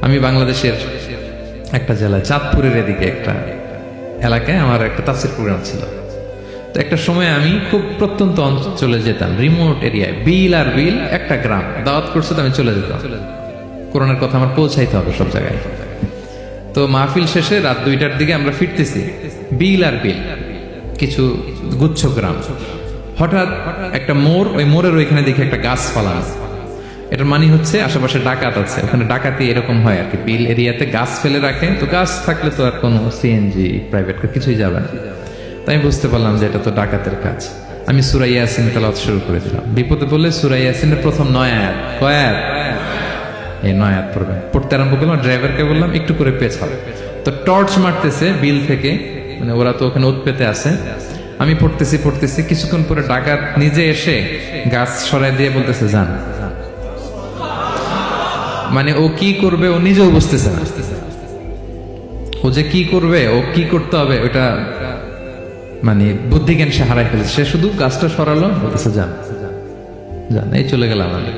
আমি বাংলাদেশের একটা জেলা চাঁদপুরের এদিকে একটা এলাকায় আমার একটা তাফসীর প্রোগ্রাম ছিল। তো একটা সময় আমি খুব প্রত্যন্ত অঞ্চলে যেতাম, রিমোট এরিয়ায়, বিল আর বিল একটা গ্রাম, দাওয়াত করছে তো আমি চলে যেতাম। কোরআনের কথা আমার পৌঁছাইতে হবে সব জায়গায়। তো মাহফিল শেষে রাত 2টার দিকে আমরা ফিরতেছি, বিল আর বিল কিছু গুচ্ছ গ্রাম। হঠাৎ একটা মোড়, ওই মোড়ের ওইখানে দেখি একটা গাছ ফালানো। এটার মানে হচ্ছে আশেপাশে ডাকাত আছে, ওখানে ডাকাতি এরকম হয় আর কি, বিল এরিয়াতে গাছ ফেলে রাখে। তো গাছ থাকলে তো আর কোনো সিএনজি প্রাইভেট কার কিছুই যাবে না। তাই আমি বুঝতে পারলাম যে এটা তো ডাকাতের কাজ। আমি সূরা ইয়াসিন তেলাওয়াত শুরু করে দিলাম। বিপদে বললে সূরা ইয়াসিনের প্রথম 9 আয়াত, কয় আয়াত? এই 9 আয়াত পড়বেন। পড়তে আরম্ভ করলাম, ড্রাইভারকে বললাম একটু করে পেছাও। তো টর্চ মারতেছে বিল থেকে, মানে ওরা তো ওখানে উৎপেতে আছে। আমি পড়তেছি, কিছুক্ষণ পরে ডাকাত নিজে এসে গাছ সরাই দিয়ে বলতেছে যান। মানে ও কি করবে ও নিজেও বুঝতেছে না, ও যে কি করবে, ও কি করতে হবে ওটা মানে বুদ্ধিজ্ঞান সে হারাই ফেলেছে। সে শুধু গাছটা সরালো, বলতেছে যান যান, এই চলে গেলাম আমি।